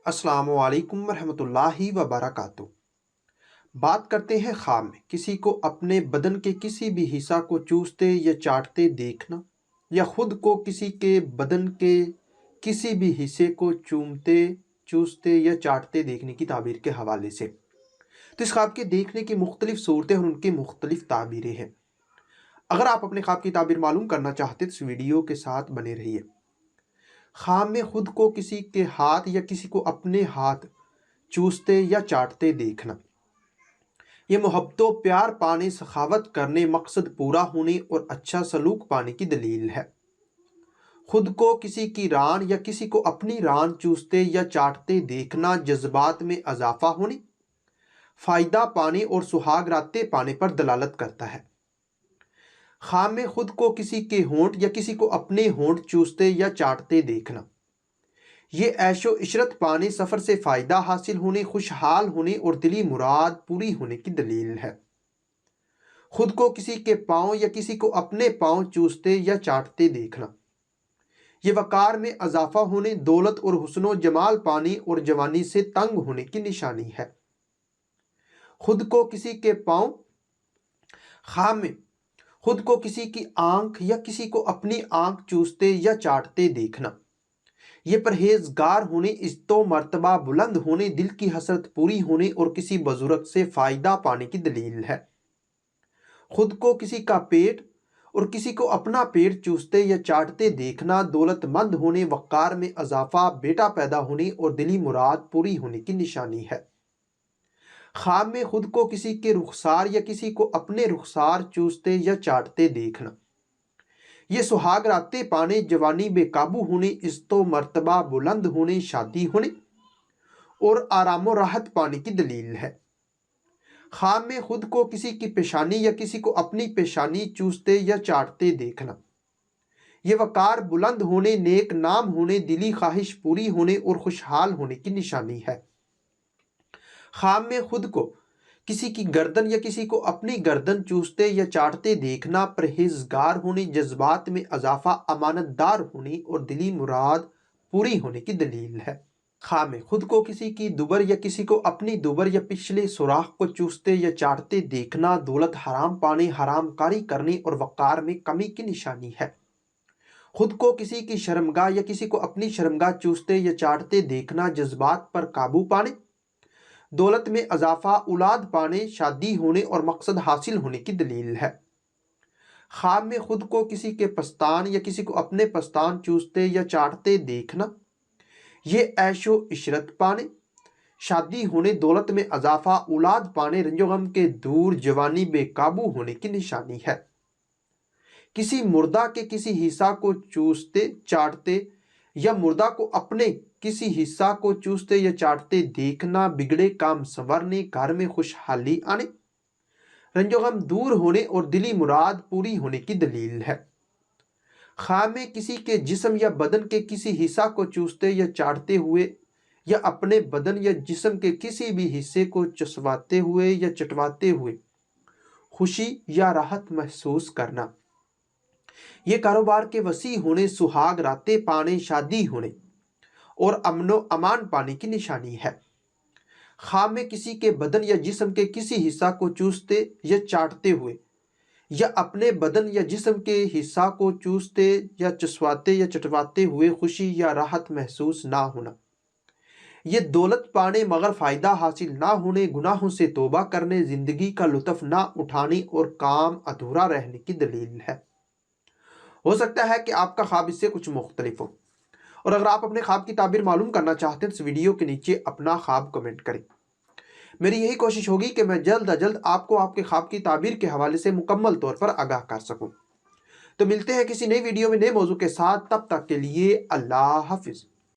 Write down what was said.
السلام علیکم ورحمۃ اللہ وبرکاتہ۔ بات کرتے ہیں خواب میں کسی کو اپنے بدن کے کسی بھی حصہ کو چوستے یا چاٹتے دیکھنا، یا خود کو کسی کے بدن کے کسی بھی حصے کو چوستے یا چاٹتے دیکھنے کی تعبیر کے حوالے سے۔ تو اس خواب کے دیکھنے کی مختلف صورتیں اور ان کی مختلف تعبیریں ہیں۔ اگر آپ اپنے خواب کی تعبیر معلوم کرنا چاہتے تو اس ویڈیو کے ساتھ بنے رہیے۔ خواب میں خود کو کسی کے ہاتھ یا کسی کو اپنے ہاتھ چوستے یا چاٹتے دیکھنا، یہ محبت و پیار پانے، سخاوت کرنے، مقصد پورا ہونے اور اچھا سلوک پانے کی دلیل ہے۔ خود کو کسی کی ران یا کسی کو اپنی ران چوستے یا چاٹتے دیکھنا جذبات میں اضافہ ہونے، فائدہ پانے اور سہاگ راتیں پانے پر دلالت کرتا ہے۔ خواب میں خود کو کسی کے ہونٹ یا کسی کو اپنے ہونٹ چوستے یا چاٹتے دیکھنا، یہ عیش و عشرت پانے، سفر سے فائدہ حاصل ہونے، خوشحال ہونے اور دلی مراد پوری ہونے کی دلیل ہے۔ خود کو کسی کے پاؤں یا کسی کو اپنے پاؤں چوستے یا چاٹتے دیکھنا، یہ وقار میں اضافہ ہونے، دولت اور حسن و جمال پانے اور جوانی سے تنگ ہونے کی نشانی ہے۔ خود کو کسی کے پاؤں خواب میں خود کو کسی کی آنکھ یا کسی کو اپنی آنکھ چوستے یا چاٹتے دیکھنا، یہ پرہیزگار ہونے، عزت و مرتبہ بلند ہونے، دل کی حسرت پوری ہونے اور کسی بزرگ سے فائدہ پانے کی دلیل ہے۔ خود کو کسی کا پیٹ اور کسی کو اپنا پیٹ چوستے یا چاٹتے دیکھنا، دولت مند ہونے، وقار میں اضافہ، بیٹا پیدا ہونے اور دلی مراد پوری ہونے کی نشانی ہے۔ خواب میں خود کو کسی کے رخسار یا کسی کو اپنے رخسار چوستے یا چاٹتے دیکھنا، یہ سہاگ راتیں پانے، جوانی بے قابو ہونے، عزت و مرتبہ بلند ہونے، شادی ہونے اور آرام و راحت پانے کی دلیل ہے۔ خواب میں خود کو کسی کی پیشانی یا کسی کو اپنی پیشانی چوستے یا چاٹتے دیکھنا، یہ وقار بلند ہونے، نیک نام ہونے، دلی خواہش پوری ہونے اور خوشحال ہونے کی نشانی ہے۔ خواب میں خود کو کسی کی گردن یا کسی کو اپنی گردن چوستے یا چاٹتے دیکھنا، پرہیزگار ہونے، جذبات میں اضافہ، امانت دار ہونے اور دلی مراد پوری ہونے کی دلیل ہے۔ خواب میں خود کو کسی کی دبر یا کسی کو اپنی دبر یا پچھلے سوراخ کو چوستے یا چاٹتے دیکھنا، دولت حرام پانے، حرام کاری کرنے اور وقار میں کمی کی نشانی ہے۔ خود کو کسی کی شرمگاہ یا کسی کو اپنی شرمگاہ چوستے یا چاٹتے دیکھنا، جذبات پر قابو پانے، دولت میں اضافہ، اولاد پانے، شادی ہونے اور مقصد حاصل ہونے کی دلیل ہے۔ خواب میں خود کو کسی کے پستان یا کسی کو اپنے پستان چوستے یا چاٹتے دیکھنا، یہ عیش و عشرت پانے، شادی ہونے، دولت میں اضافہ، اولاد پانے، رنج و غم کے دور، جوانی بے قابو ہونے کی نشانی ہے۔ کسی مردہ کے کسی حصہ کو چوستے چاٹتے یا مردہ کو اپنے کسی حصہ کو چوستے یا چاٹتے دیکھنا، بگڑے کام سنورنے، گھر میں خوشحالی آنے، رنج و غم دور ہونے اور دلی مراد پوری ہونے کی دلیل ہے۔ خواب میں کسی کے جسم یا بدن کے کسی حصہ کو چوستے یا چاٹتے ہوئے یا اپنے بدن یا جسم کے کسی بھی حصے کو چسواتے ہوئے یا چٹواتے ہوئے خوشی یا راحت محسوس کرنا، یہ کاروبار کے وسیع ہونے، سہاگ راتیں پانے، شادی ہونے اور امن و امان پانے کی نشانی ہے۔ خواب میں کسی کے بدن یا جسم کے کسی حصہ کو چوستے یا چاٹتے ہوئے یا اپنے بدن یا جسم کے حصہ کو چوستے یا چسواتے یا چٹواتے ہوئے خوشی یا راحت محسوس نہ ہونا، یہ دولت پانے مگر فائدہ حاصل نہ ہونے، گناہوں سے توبہ کرنے، زندگی کا لطف نہ اٹھانے اور کام ادھورا رہنے کی دلیل ہے۔ ہو سکتا ہے کہ آپ کا خواب اس سے کچھ مختلف ہو، اور اگر آپ اپنے خواب کی تعبیر معلوم کرنا چاہتے ہیں تو اس ویڈیو کے نیچے اپنا خواب کمنٹ کریں۔ میری یہی کوشش ہوگی کہ میں جلد از جلد آپ کو آپ کے خواب کی تعبیر کے حوالے سے مکمل طور پر آگاہ کر سکوں۔ تو ملتے ہیں کسی نئی ویڈیو میں نئے موضوع کے ساتھ، تب تک کے لیے اللہ حافظ۔